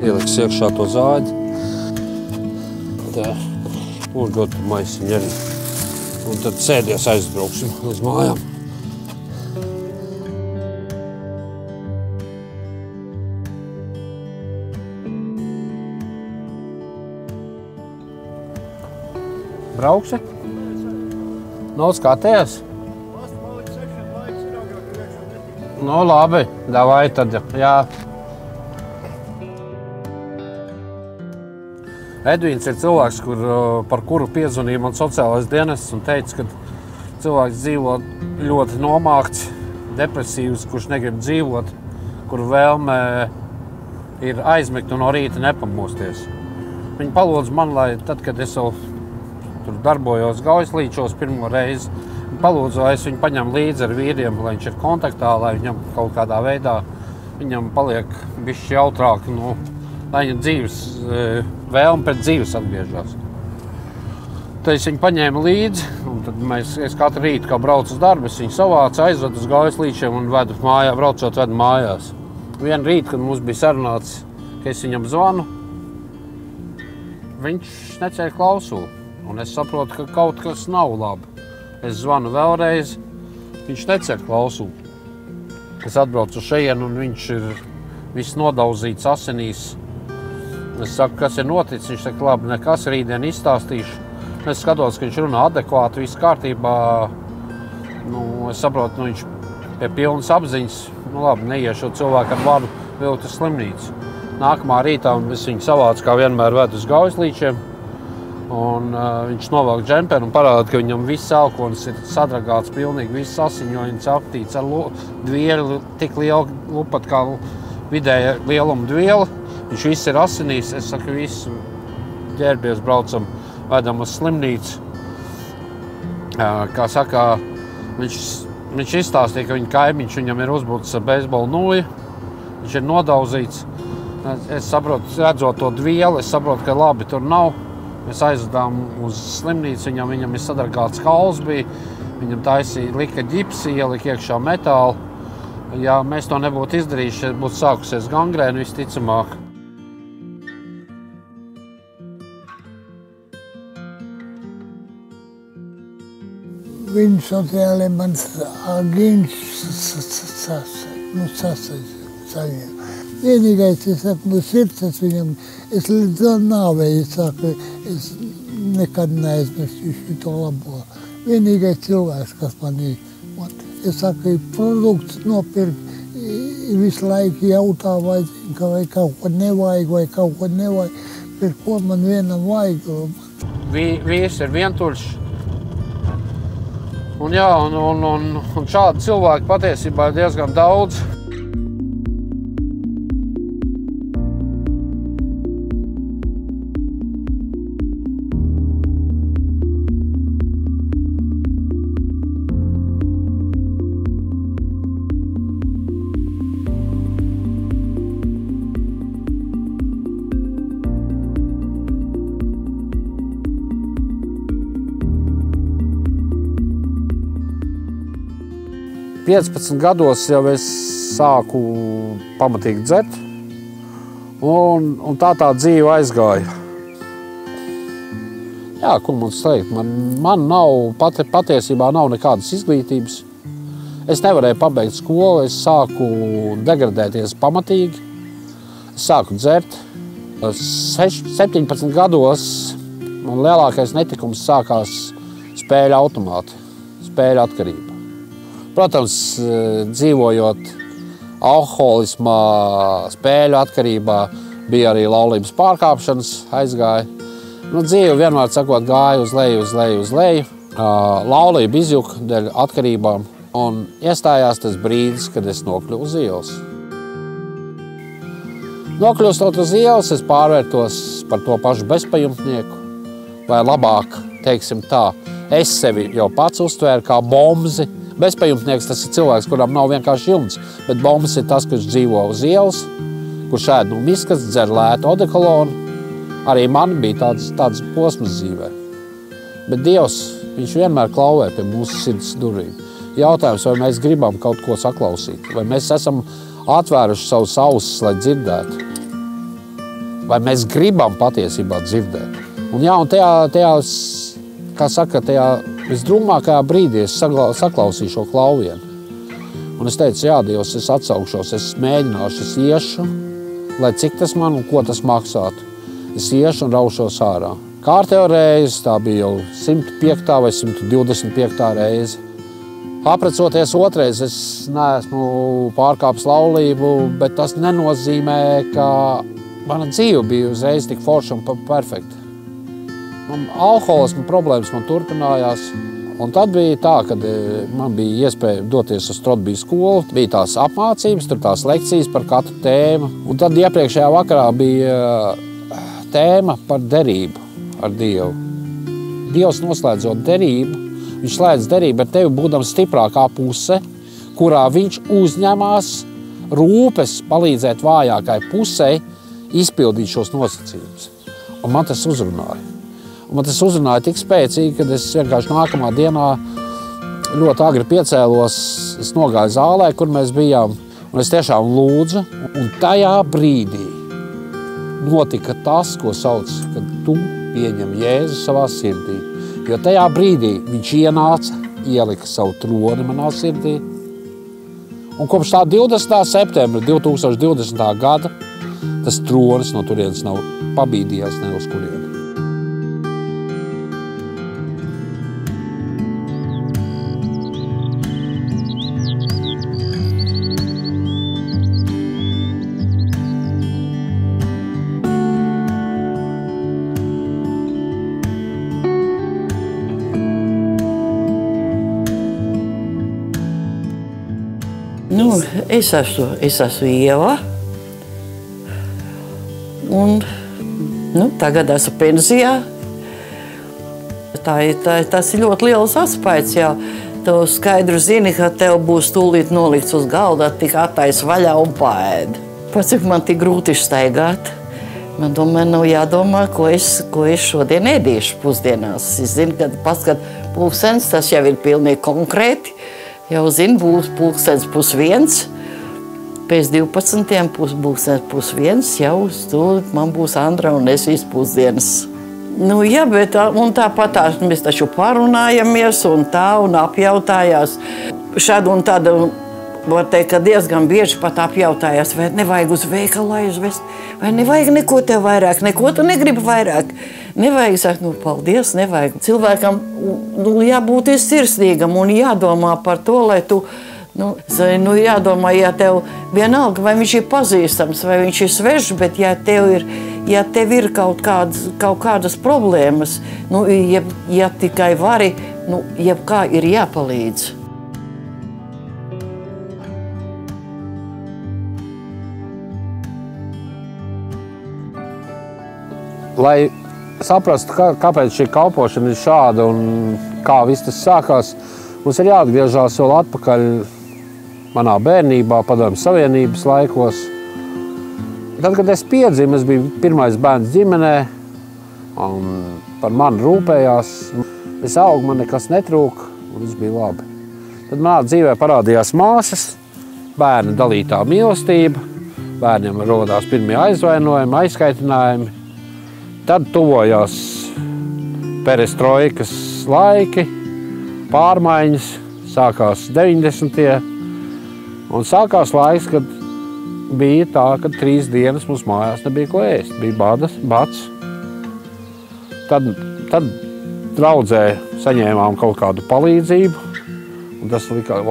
Ieliks iekšā to zāģi. Tā. Un dot maisiņu arī. Un tad sēdies aizbrauksim līdz mājām. Brauksi? Nu, skaties? Nu, labi, davai tad, jā. Edvīns ir cilvēks, par kuru piezvanīja man sociālais dienests un teica, ka cilvēks dzīvo ļoti nomākts, depresīvs, kurš negrib dzīvot, kuru vēlme ir aizmigt un no rīta nepamosties. Viņi palūdza man, lai tad, kad es vēl tur darbojos Gaujaslīčos pirmo reizi, palūdzu, lai es viņu paņem līdzi ar vīriem, lai viņš ir kontaktā, lai viņam kaut kādā veidā viņam paliek bišķi jautrāk, lai viņa dzīves, vēlme pēc dzīves atgriežas. Tad es viņu paņēmu līdzi, un tad es katru rītu, kā braucu uz darbu, es viņu savācu, aizvedu uz Gaujaslīčiem un vedu mājā, braucot vedu mājās. Vienu rītu, kad mums bija sarunāts, ka es viņam zvanu, viņš neceļ klausuli. Un es saprotu, ka kaut kas nav labi. Es zvanu vēlreiz, viņš neceļ klausuli. Es atbraucu šeit, un viņš ir viss nodauzīts asinīs. Es saku, kas ir noticis, viņš saka, labi, nekas, rītdien izstāstīšu. Es skatos, ka viņš runā adekvāti, viss kārtībā. Es saprotu, viņš pie pilnas apziņas, labi, neiešu cilvēku ar vārdu vilkt uz slimnīcu. Nākamā rītā es viņu savācu, kā vienmēr vedu uz Gaujaslīčiem. Un viņš novelk džemperu un parāda, ka viņam viss elkonis ir sadragāts, pilnīgi viss asiņojums aptīts ar dvieli, tik liela lupat kā vidēja lieluma dviela. Viņš viss ir asinīs, es saku, viss ģērbies, braucam, vedam uz slimnīcu. Kā saka, viņš izstāstīja, ka viņa kaimiņš viņam ir uzbūts ar beisbola nūju, viņš ir nodauzīts. Es saprotu, redzot to dvieli, es saprotu, ka labi tur nav. Mēs aizvedām uz slimnīcu, viņam ir sadragāts kauls bija, viņam taisīja, lika ģipsi, ielika iekšā metālu. Ja mēs to nebūtu izdarījuši, būtu sākusies gangrēna visticamāk. Viņa sociāli man agīns saņem. Vienīgais, es saku, sirds es viņam, es līdz nāvei, es nekad neaizmirstīšu to labo. Vienīgais cilvēks, kas man ir, es saku, produkts nopirkt, visu laiku jautā, vai kaut ko nevajag, par ko man vienam vajag. Vīrs ir vientuļš. Un jā, un šādi cilvēki patiesībā ir diezgan daudz. Piecpadsmit gados jau es sāku pamatīgi dzert, un tā dzīve aizgāja. Jā, ko man teikt, man nav, patiesībā nav nekādas izglītības. Es nevarēju pabeigt skolu, es sāku degradēties pamatīgi, es sāku dzert. 17 gados man lielākais netikums sākās spēļu automāti, spēļu atkarība. Protams, dzīvojot alkoholismā, spēļu atkarībā, bija arī laulības pārkāpšanas, aizgāja. Dzīve vienmēr sakot gāja uz leju. Laulība izjuka dēļ atkarībām un iestājās tas brīdis, kad es nokļuvu uz ielas. Nokļūstot uz ielas, es pārvērtos par to pašu bezpajumtnieku, vai labāk, teiksim tā, es sevi jau pats uztvēru kā bombzi. Bezpajumtnieks tas ir cilvēks, kuram nav vienkārši jumts, bet bombs ir tas, kurš dzīvo uz ielas, kurš ēd no miskas, dzer lētu odekolonu. Arī man bija tāds posms dzīvē. Bet Dievs, viņš vienmēr klauvē pie mūsu sirds durvīm. Jautājums, vai mēs gribam kaut ko saklausīt, vai mēs esam atvēruši savus ausis, lai dzirdētu. vai mēs gribam patiesībā dzirdēt. Un jā, un tajā kā saka, tajā visdrūmākajā brīdī es saklausīju šo klauvienu. Un es teicu, jā, Dievs, es atsaukšos, es mēģināšu, es iešu, lai cik tas man un ko tas maksātu. Es iešu un raušos ārā. Kārtējo reizi, tā bija jau 105. vai 125. reize. Aprecoties otrais, es neesmu pārkāpis laulību, bet tas nenozīmē, ka mana dzīve bija uzreiz tik forša un perfekta. Alkoholisma problēmas man turpinājās. Un tad bija tā, kad man bija iespēja doties uz Trotbiju skolu. Bija tās apmācības, tur tās lekcijas par katru tēmu. Un tad iepriekšējā vakarā bija tēma par derību ar Dievu. Dievs noslēdzot derību, viņš slēdz derību ar tevi, būdams stiprākā puse, kurā viņš uzņemās rūpes palīdzēt vājākai pusei izpildīt šos nosacījumus. Un man tas uzrunāja. Un man tas uzrunāja tik spēcīgi, kad es vienkārši nākamā dienā ļoti agri piecēlos, es nogāju zālē, kur mēs bijām, un es tiešām lūdzu. Un tajā brīdī notika tas, ko sauc, kad tu pieņem Jēzu savā sirdī. Jo tajā brīdī viņš ienāca, ielika savu troni manā sirdī. Un kopš tā 20. septembra 2020. gada tas tronis no turienes nav pabīdījies ne uz kurieni. Es esmu Ieva, un tagad esmu pensijā. Tas ir ļoti liels atspaids, jā. Tu skaidru zini, ka tev būs tūlīt nolikts uz galda, tik attais vaļā un paēd. Pats, cik man tik grūti staigāt, man tomēr nav jādomā, ko es šodien ēdīšu pusdienās. Es zinu, kad paskat pulkstens, tas jau ir pilnīgi konkrēti. Jau zinu, būs pulkstens 12:30, pēc 12. pulkstens 12:30 jau stūlīt man būs Andra un es visu pusdienas. Jā, bet tāpat mēs taču parunājamies un apjautājās. Šādu un tādu, var teikt, ka diezgan bieži pat apjautājās, vai nevajag uz veikalu aizvest, vai nevajag neko tev vairāk, neko tu negribi vairāk. Nevajag sakt, paldies, nevajag. Cilvēkam jābūt sirsnīgam un jādomā par to, lai tu, jādomā, ja tev vienalga, vai viņš ir pazīstams, vai viņš ir svešs, bet ja tev ir kaut kādas problēmas, ja tikai vari, jebkā ir jāpalīdz. Lai saprastu, kāpēc šī kalpošana ir šāda un kā viss tas sākās, mums ir jāatgriežās vēl atpakaļ manā bērnībā, Padomju Savienības laikos. Tad, kad es piedzimu, es biju pirmais bērns ģimenē un par mani rūpējās. Es augu, man nekas netrūka un viss bija labi. Tad manā dzīvē parādījās māsas, bērnu dalītā mīlestība, bērniem rodās pirmie aizvainojumi, aizskaitinājumi. Tad tuvojās perestroikas laiki, pārmaiņas, sākās 90. Un sākās laiks, kad bija tā, ka 3 dienas mums mājās nebija ko ēst. Bija bats. Tad draudzē saņēmām kaut kādu palīdzību. Un tas likās,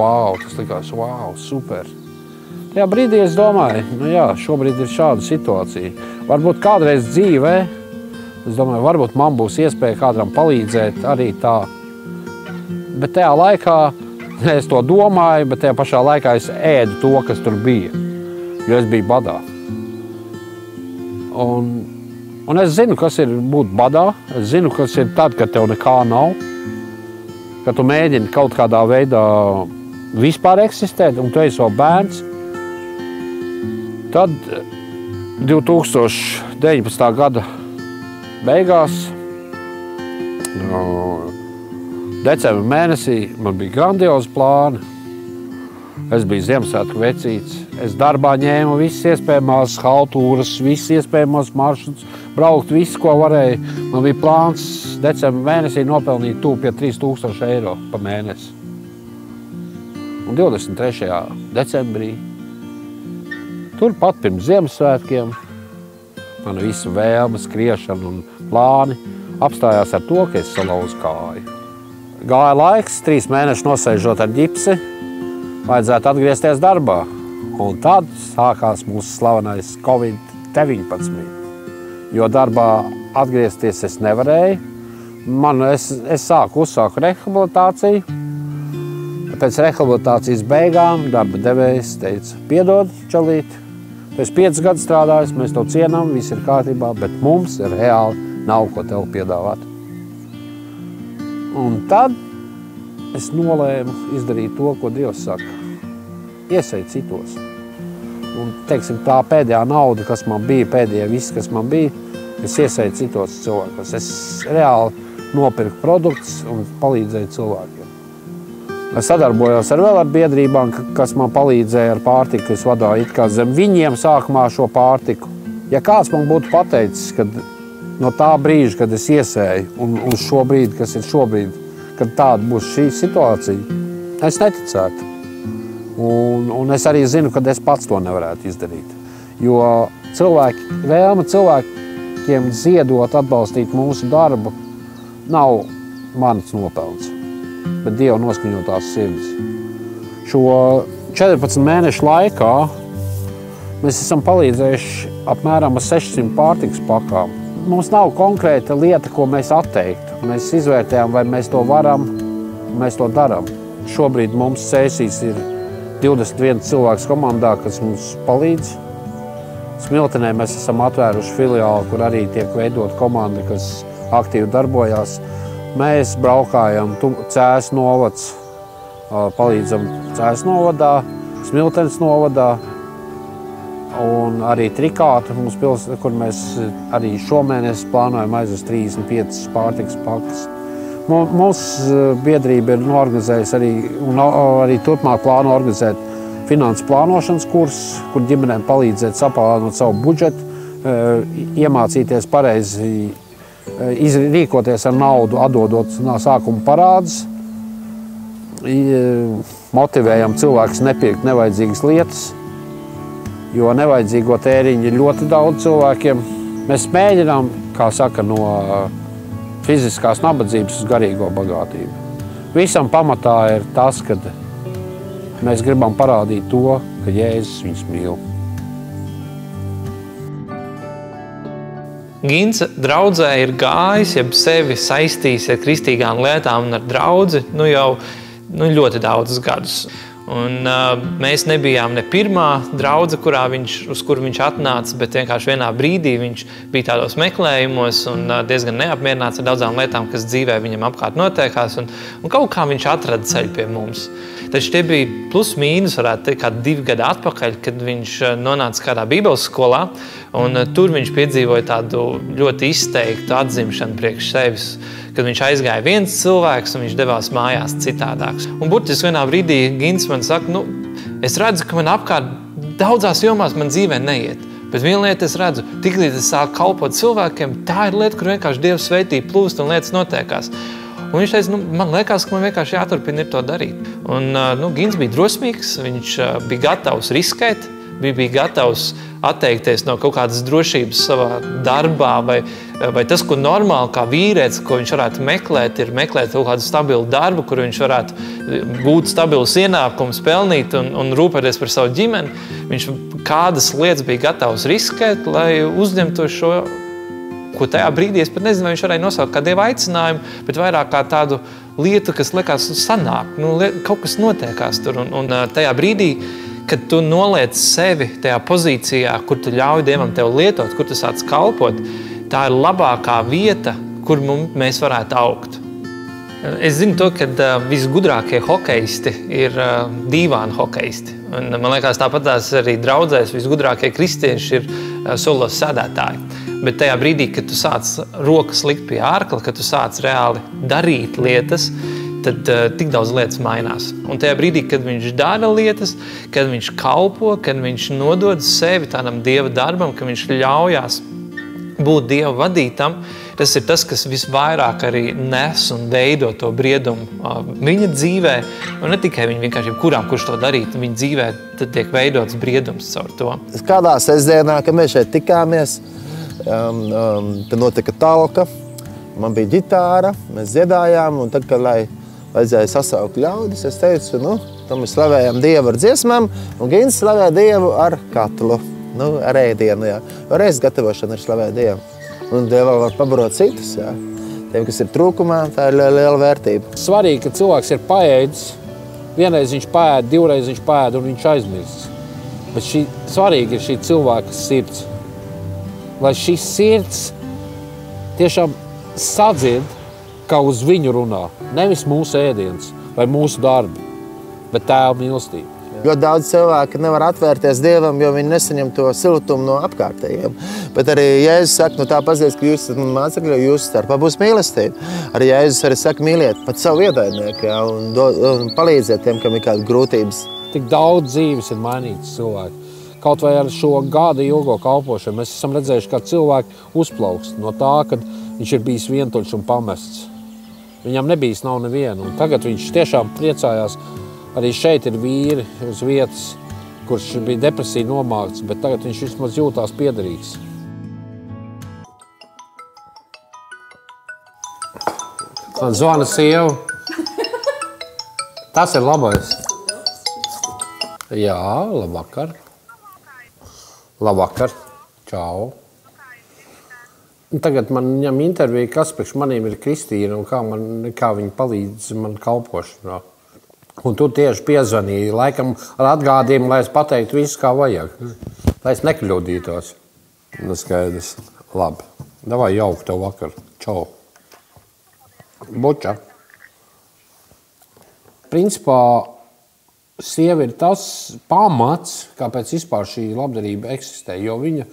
wow, super. Tajā brīdī es domāju, šobrīd ir šāda situācija. Varbūt kādreiz dzīvē, es domāju, varbūt man būs iespēja kādam palīdzēt arī tā. Bet tajā laikā, es to domāju, bet tajā pašā laikā es ēdu to, kas tur bija, jo es biju badā. Un es zinu, kas ir būt badā, es zinu, kas ir tad, kad tev nekā nav, kad tu mēģini kaut kādā veidā vispār eksistēt, un tu esi vēl bērns. Tad 2019. gada beigās, decembra mēnesī, man bija grandiozi plāni. Es biju Ziemassvētku vecīts. Es darbā ņēmu visas iespējamās haltūras, visas iespējamos maršrutus, braukt visu, ko varēju. Man bija plāns decembra mēnesī nopelnīt tuvu pie 3000 eiro pa mēnesi. Un 23. decembrī, turpat pirms Ziemassvētkiem, mana visa vēlme, skriešana un plāni apstājās ar to, ka es salauzu kāju. Gāja laiks, 3 mēnešus nosēžot ar ģipsi, vajadzētu atgriezties darbā. Un tad sākās mūsu slavenais Covid-19, jo darbā atgriezties es nevarēju. Es uzsāku rehabilitāciju. Pēc rehabilitācijas beigām darba devējs teica, piedod, čalīt, tu esi 5 gadus strādājis, mēs to cienām, viss ir kārtībā, bet mums reāli nav ko tev piedāvāt. Un tad es nolēmu izdarīt to, ko Dievs saka. Iesēt citos. Un, teiksim, tā pēdējā nauda, kas man bija, pēdējā viss, kas man bija, es iesēju citos cilvēkos. Es reāli nopirku produktus un palīdzēju cilvēkiem. Es sadarbojos vēl ar biedrībām, kas man palīdzēja ar pārtiku. Es vadāju it kā zem viņiem sākumā šo pārtiku. Ja kāds man būtu pateicis, kad no tā brīža, kad es iesēju, un uz šo brīdi, kas ir šobrīd, kad tāda būs šī situācija, es neticētu. Un es arī zinu, ka es pats to nevarētu izdarīt. Jo vēlme cilvēkiem ziedot, atbalstīt mūsu darbu, nav mans nopelns, bet Dieva noskaņotās sirds. Šo 14 mēnešu laikā mēs esam palīdzējuši apmēram 600 pārtikas pakām. Mums nav konkrēta lieta, ko mēs atteiktu. Mēs izvērtējam, vai mēs to varam, un mēs to darām. Šobrīd mums sēsīs ir 21 cilvēks komandā, kas mums palīdz. Smiltenē mēs esam atvēruši filiāli, kur arī tiek veidot komanda, kas aktīvi darbojās. Mēs braukājam Cēs novads, palīdzam Cēs novadā, Smiltenes novadā un arī Trikāta, kur mēs arī šomēnes plānojam aizvest 35 pārtikas pakas. Mūsu biedrība ir norganizējusi arī turpmāk plāno organizēt finanses plānošanas kursus, kur ģimenēm palīdzēt saplānot savu budžetu, iemācīties pareizi rīkoties ar naudu, atdodot no sākuma parādus. Motivējam cilvēkus nepirkt nevajadzīgas lietas, jo nevajadzīgo tēriņu ir ļoti daudz cilvēkiem. Mēs mēģinām, kā saka, no fiziskās nabadzības uz garīgo bagātību. Visam pamatā ir tas, ka mēs gribam parādīt to, ka Jēzus viņus mīl. Gins draudzē ir gājis, jeb sevi saistījis ar kristīgām lietām un ar draudzi jau ļoti daudzus gadus. Un, mēs nebijām ne pirmā draudze, uz kuru viņš atnāca, bet vienkārši vienā brīdī viņš bija tādos meklējumos un diezgan neapmierināts ar daudzām lietām, kas dzīvē viņam apkārt notiekās, un kaut kā viņš atrada ceļu pie mums. Taču tie bija plus mīnus, varētu teikt, kādi 2 gadi atpakaļ, kad viņš nonāca kādā bībeles skolā, un tur viņš piedzīvoja tādu ļoti izteiktu atzimšanu priekš sevis, kad viņš aizgāja viens cilvēks un viņš devās mājās citādāks. Un burtiski vienā brīdī Gins man saka, es redzu, ka man apkārt daudzās jomās man dzīvē neiet. Bet viena lieta es redzu, tiklīdz es sāku kalpot cilvēkiem, tā ir lieta, kur vienkārši Dievs sveitī plūst un lietas notiekās. Un viņš teica, man liekas, ka man vienkārši jāturpina ir to darīt. Un Gins bija drosmīgs, viņš bija gatavs riskēt, bija gatavs atteikties no kaut kādas drošības savā darbā, vai tas, ko normāli kā vīrietis, ko viņš varētu meklēt, ir meklēt kaut kādu stabilu darbu, kur viņš varētu būt stabilus ienākumus, pelnīt un rūpēties par savu ģimeni. Viņš kādas lietas bija gatavs riskēt, lai uzņemtu šo, ko tajā brīdī es pat nezinu, vai viņš varēja nosaukt kā Dieva aicinājumu, bet vairāk kā tādu lietu, kas likās sanāk, kaut kas notiekās tur. Un tajā brīdī, kad tu noliec sevi tajā pozīcijā, kur tu ļauj Dievam tev lietot, kur tu sāc kalpot, tā ir labākā vieta, kur mēs varētu augt. Es zinu to, ka visgudrākie hokeisti ir dīvāni hokeisti. Un, man liekas, tāpatās arī draudzēs visgudrākie kristieši ir solos sēdētāji. Bet tajā brīdī, kad tu sāc rokas likt pie ārkla, kad tu sāc reāli darīt lietas, tad tik daudz lietas mainās. Un tajā brīdī, kad viņš dara lietas, kad viņš kalpo, kad viņš nodod sevi tādam Dieva darbam, kad viņš ļaujās būt Dieva vadītam, tas ir tas, kas visvairāk arī nes un veido to briedumu viņa dzīvē. Un ne tikai viņa vienkārši kurš to darītu, viņa dzīvē tad tiek veidots briedums caur to. Kādā sestdienā, kad mēs šeit tikāmies, tad notika talka, man bija ģitāra, mēs dziedājām, un tad, kad vajadzēja sasaukt ļaudis, es teicu, tad mēs slavējam Dievu ar dziesmām, un Gins slavē Dievu ar katlu, ar ēdienu, jā. Reiz gatavošana ir slavē Dievu. Un Dievu var pabarot citus, jā. Tiem, kas ir trūkumā, tā ir liela vērtība. Svarīgi, ka cilvēks ir paēdis, vienreiz viņš paēd, divreiz viņš paēd un viņš aizmirsts. Bet svarīgi ir šī cilvēka sirds. Lai šī sirds tiešām sadzird, kā uz viņu runā. Nevis mūsu ēdiens vai mūsu darbi, bet Tēva mīlestība. Ļoti daudz cilvēku nevar atvērties Dievam, jo viņi nesaņem to siltumu no apkārtējiem. Bet arī Jēzus saka, tā pazīst, ka jūs esat mācekļi, jo jūsu starpā būs mīlestība. Arī Jēzus arī saka, mīliet pat savu ienaidnieku, jā, un palīdziet tiem, kam ir kādas grūtības. Tik daudz dzīves ir mainītas cilvēki. Kaut vai ar šo gada ilgo kalpošanu mēs esam redzējuši, kā cilvēki uzplaukst no tā, kad viņš ir bijis vientuļš un pamests. Viņam nebijis nav neviena, un tagad viņš tiešām priecājās. Arī šeit ir vīri uz vietas, kurš bija depresija nomākts, bet tagad viņš vismaz jūtās piederīgs. Man zvana sieva. Tas ir labais. Jā, labvakar. Labvakar. Čau. Un tagad man ņem interviju, kas priekš manīm ir Kristīna un kā viņa palīdz man kalpošanā. Un tu tieši piezvanīji, laikam ar atgādījumu, lai es pateiktu visu, kā vajag. Lai es nekļūdītos. Skaidrs. Labi. Davai jauku tev vakar. Čau. Buča. Principā, sieva ir tas pamats, kāpēc vispār šī labdarība eksistē. Jo viņa,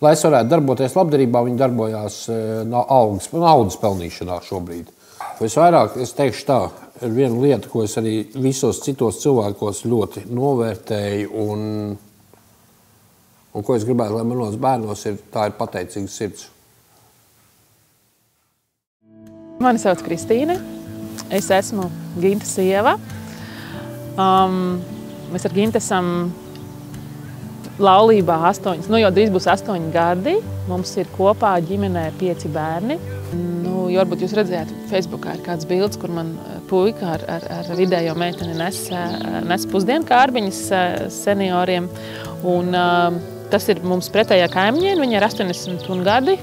lai es varētu darboties labdarībā, viņa darbojās naudas pelnīšanā šobrīd. Visvairāk, es teikšu tā, ir viena lieta, ko es arī visos citos cilvēkos ļoti novērtēju un ko es gribētu, lai manos bērnos tā ir pateicīga sirds. Mani sauc Kristīne. Es esmu Ginta sieva. Mēs ar Gintu esam laulībā 8, jau drīz būs 8 gadi. Mums ir kopā ģimenē 5 bērni. Varbūt jūs redzējāt, Facebookā ir kāds bildes, kur man puika ar vidējo meiteni nes pusdienkārbiņas senioriem. Un tas ir mums pretējā kaimiņiene, viņa ir 80 gadi.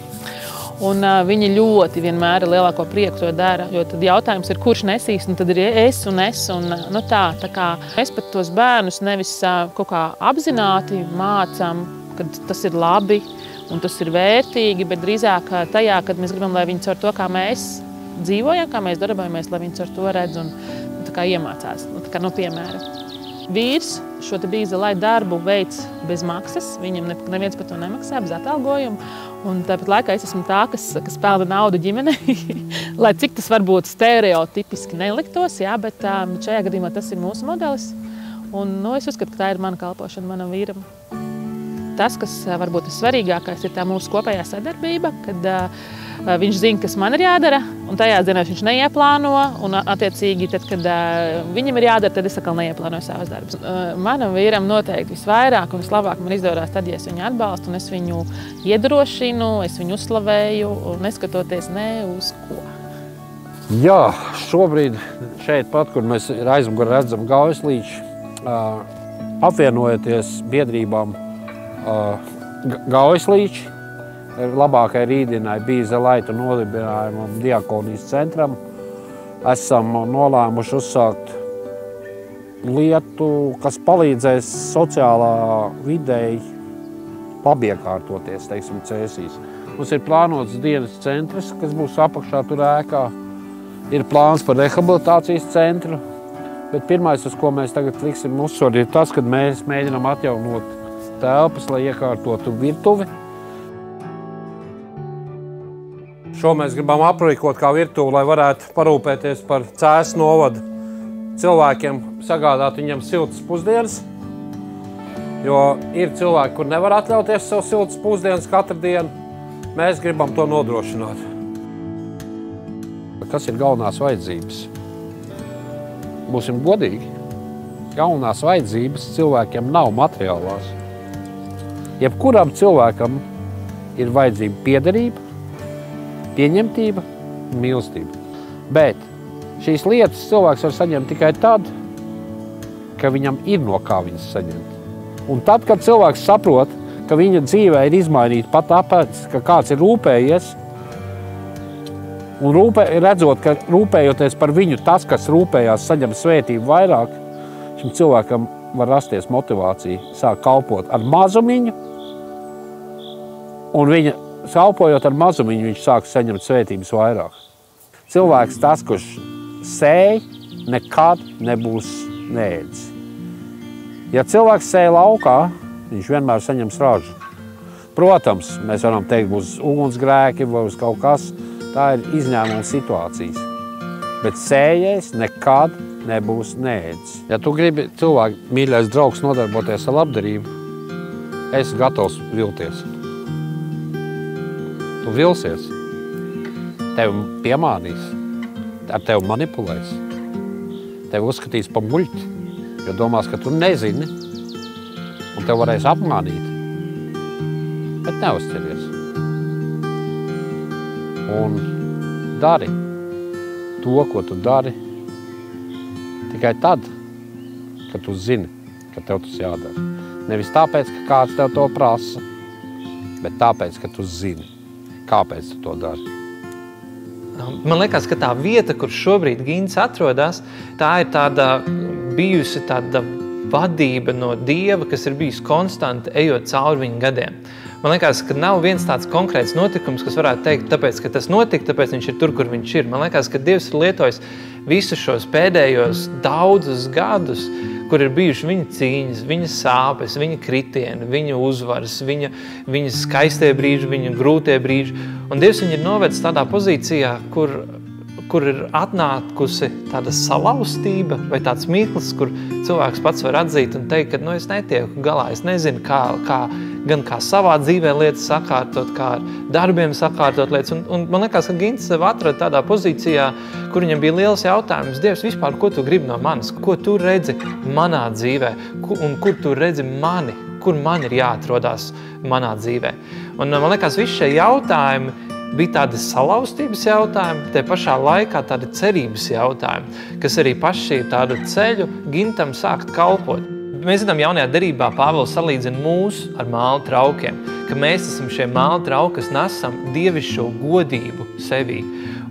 Un viņi ļoti vienmēr ar lielāko prieku to dara, jo tad jautājums ir, kurš nesīs, un tad ir es un es. Un, tā kā mēs pat tos bērnus nevis kaut kā apzināti mācām, ka tas ir labi un tas ir vērtīgi, bet drīzāk tajā, kad mēs gribam, lai viņi caur to, kā mēs dzīvojam, kā mēs darbojamies, lai viņi caur to redz un tā kā iemācās. Piemēram, vīrs šo te bīzelai darbu veids bez maksas, viņam neviens par to nemaksā, bez atalgojumu. Un tāpat laikā es esmu tā, kas pelna naudu ģimenei, lai cik tas varbūt stereotipiski neliktos, jā, bet šajā gadījumā tas ir mūsu modelis. Un es uzskatu, ka tā ir mana kalpošana manam vīram. Tas, kas varbūt ir svarīgākais, ir tā mūsu kopējā sadarbība, kad viņš zina, kas man ir jādara, un tajās dienās viņš neieplāno, un attiecīgi, tad, kad viņam ir jādara, tad es atkal neieplānoju savas darbus. Manam vīram noteikti visvairāk un vislabāk man izdevās tad, ja es viņu atbalstu, un es viņu iedrošinu, es viņu uzslavēju, un neskatoties ne uz ko. Jā, šobrīd šeit pat, kur mēs aizmugurē redzam Gaujas-Līču, apvienojoties biedrībām Gaujas-Līči, labākai rītdienai Bīzelaita nodibinājumam Diakonijas centram. Esam nolēmuši uzsākt lietu, kas palīdzēs sociālā videi labiekārtoties, teiksim, Cēsīs. Mums ir plānots dienas centrs, kas būs apakšā tur ēkā. Ir plāns par rehabilitācijas centru, bet pirmais, uz ko mēs tagad liksim uzsvaru, ir tas, kad mēs mēģinām atjaunot telpas, lai iekārtotu virtuvi. Šo mēs gribam aprīkot kā virtuvi, lai varētu parūpēties par Cēsu novadu cilvēkiem, sagādāt viņam siltas pusdienas. Jo ir cilvēki, kur nevar atļauties sev siltas pusdienas katru dienu. Mēs gribam to nodrošināt. Kas ir galvenās vajadzības? Būsim godīgi. Galvenās vajadzības cilvēkiem nav materiālās. Jebkuram cilvēkam ir vajadzība piederība, pieņemtība un mīlestība. Bet šīs lietas cilvēks var saņemt tikai tad, ka viņam ir no kā viņas saņemt. Un tad, kad cilvēks saprot, ka viņa dzīvē ir izmainīta pat tāpēc, ka kāds ir rūpējies, un redzot, ka rūpējoties par viņu tas, kas rūpējās, saņem svētību vairāk, šim cilvēkam var rasties motivācija sāk kalpot ar mazumiņu, un viņa kalpojot ar mazumiņu, viņš sāk saņemt svētības vairāk. Cilvēks tas, kurš sēj, nekad nebūs neēdis. Ja cilvēks sēj laukā, viņš vienmēr saņems ražu. Protams, mēs varam teikt, būs ugunsgrēki vai uz kaut kas, tā ir izņēmuma situācijas. Bet sējējs nekad nebūs neēdis. Ja tu gribi cilvēku, mīļais draugs, nodarboties ar labdarību, esi gatavs vilties. Tu vilsies. Tevi piemānīs, ar tevi manipulēs. Tevi uzskatīs pa muļķi, jo domās, ka tu nezini, un tev varēs apmānīt. Bet neuzceries. Un dari to, ko tu dari, tikai tad, kad tu zini, ka tev tas jādara. Nevis tāpēc, ka kāds tev to prasa, bet tāpēc, ka tu zini, kāpēc tu to dari. Man liekas, ka tā vieta, kur šobrīd Gints atrodas, tā ir bijusi tāda vadība no Dieva, kas ir bijusi konstanti, ejot cauri viņa gadiem. Man liekas, ka nav viens tāds konkrēts notikums, kas varētu teikt, tāpēc, ka tas notika, tāpēc viņš ir tur, kur viņš ir. Man liekas, ka Dievs ir lietojis visus šos pēdējos daudzus gadus, kur ir bijuši viņa cīņas, viņa sāpes, viņa kritieni, viņa uzvaras, viņa skaistie brīži, viņa grūtie brīži. Un Dievs viņu ir novedis tādā pozīcijā, kur ir atnākusi tāda salauztība vai tāds mirklis, kur cilvēks pats var atzīt un teikt, ka es netieku galā, es nezinu, gan kā savā dzīvē lietas sakārtot, kā ar darbiem sakārtot lietas. Un man liekas, ka Gints sev atrada tādā pozīcijā, kur viņam bija liels jautājums, Dievs, vispār, ko tu gribi no manis? Ko tu redzi manā dzīvē? Un kur tu redzi mani? Kur man ir jāatrodās manā dzīvē? Un man liekas, visi šie jautājumi bija tādi salauztības jautājumi, te pašā laikā tādi cerības jautājumi, kas arī paši tādu ceļu Gintam sākt kalpot. Mēs zinām, jaunajā derībā Pāvils salīdzina mūs ar māla traukiem, ka mēs esam šie māla trauki, kas nesam dievišķo godību sevī.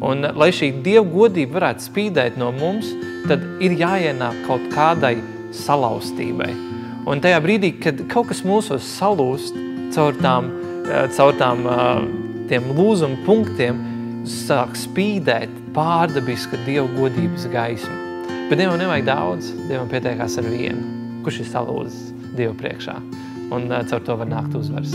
Un, lai šī dieva godība varētu spīdēt no mums, tad ir jāienāk kaut kādai salauztībai. Un tajā brīdī, kad kaut kas mūsos salūst caur tiem lūzuma punktiem, sāk spīdēt pārdabiska dieva godības gaisma. Bet Dievam nevajag daudz, Dievam pietiekās ar vienu, kurš ir salūzis Dievu priekšā. Un caur to var nākt uzvaras.